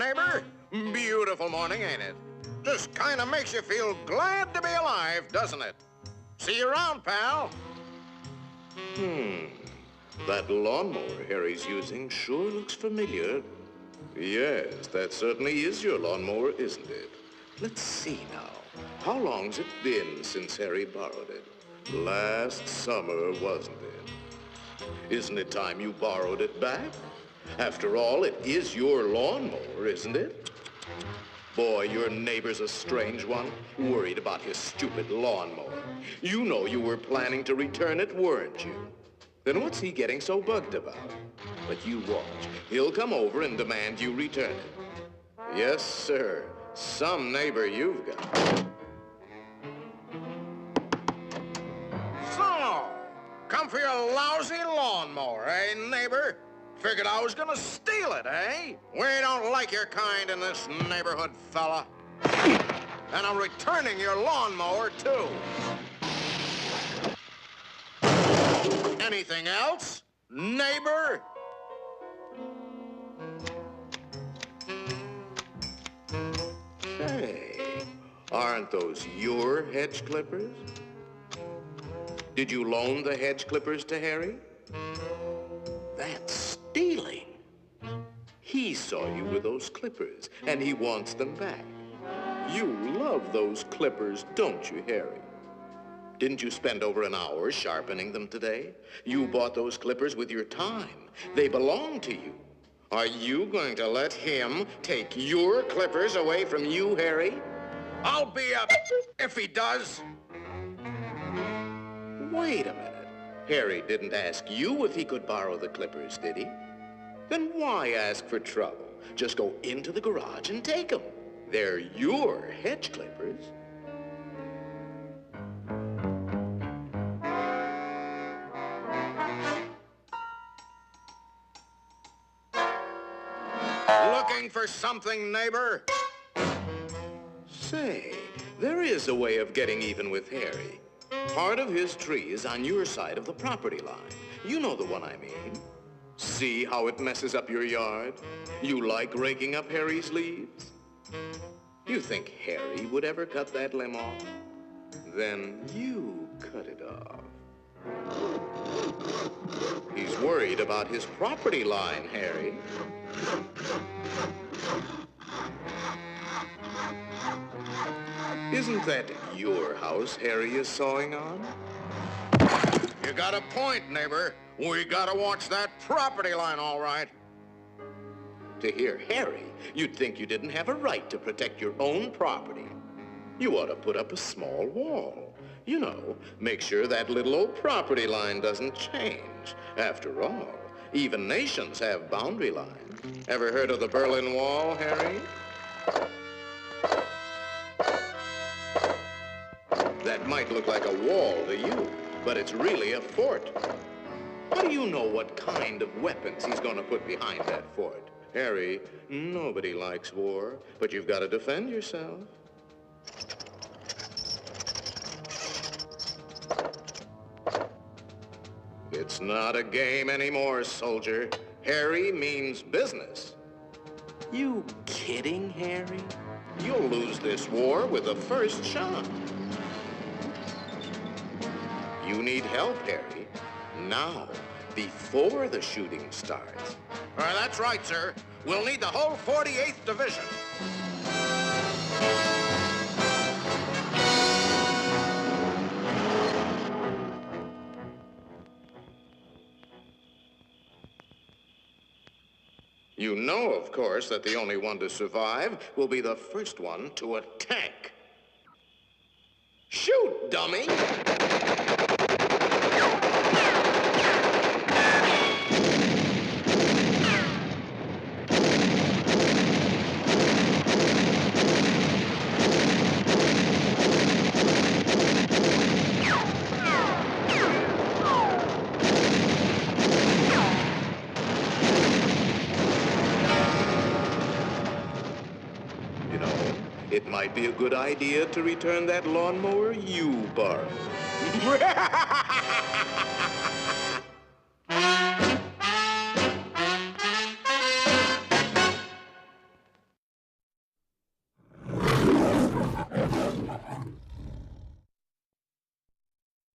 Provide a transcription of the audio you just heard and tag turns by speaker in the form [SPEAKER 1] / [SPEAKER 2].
[SPEAKER 1] neighbor? Beautiful morning, ain't it? Just kind of makes you feel glad to be alive, doesn't it? See you around, pal.
[SPEAKER 2] That lawnmower Harry's using sure looks familiar. Yes, that certainly is your lawnmower, isn't it? Let's see now. How long's it been since Harry borrowed it? Last summer, wasn't it? Isn't it time you borrowed it back? After all, it is your lawnmower, isn't it? Boy, your neighbor's a strange one, worried about his stupid lawnmower. You know you were planning to return it, weren't you? Then what's he getting so bugged about? But you watch. He'll come over and demand you return it. Yes, sir. Some neighbor you've got.
[SPEAKER 1] So, come for your lousy lawnmower, eh, neighbor? Figured I was gonna steal it, eh? We don't like your kind in this neighborhood, fella. And I'm returning your lawnmower, too. Anything else, neighbor?
[SPEAKER 2] Hey, aren't those your hedge clippers? Did you loan the hedge clippers to Harry? That's stealing. He saw you with those clippers, and he wants them back. You love those clippers, don't you, Harry? Didn't you spend over an hour sharpening them today? You bought those clippers with your time. They belong to you. Are you going to let him take your clippers away from you, Harry?
[SPEAKER 1] I'll be up if he does.
[SPEAKER 2] Wait a minute. Harry didn't ask you if he could borrow the clippers, did he? Then why ask for trouble? Just go into the garage and take them. They're your hedge clippers.
[SPEAKER 1] Looking for something, neighbor?
[SPEAKER 2] Say, there is a way of getting even with Harry. Part of his tree is on your side of the property line. You know the one I mean. See how it messes up your yard? You like raking up Harry's leaves? You think Harry would ever cut that limb off? Then you cut it off. He's worried about his property line, Harry. Isn't that your house Harry is sawing on?
[SPEAKER 1] You got a point, neighbor. We gotta watch that property line, all right.
[SPEAKER 2] To hear Harry, you'd think you didn't have a right to protect your own property. You ought to put up a small wall. You know, make sure that little old property line doesn't change. After all, even nations have boundary lines. Ever heard of the Berlin Wall, Harry? That might look like a wall to you, but it's really a fort. How do you know what kind of weapons he's going to put behind that fort? Harry, nobody likes war, but you've got to defend yourself. It's not a game anymore, soldier. Harry means business. You kidding, Harry? You'll lose this war with the first shot. You need help, Harry. Now, before the shooting starts.
[SPEAKER 1] That's right, sir. We'll need the whole 48th Division.
[SPEAKER 2] You know, of course, that the only one to survive will be the first one to attack. Shoot, dummy! It might be a good idea to return that lawnmower you borrowed.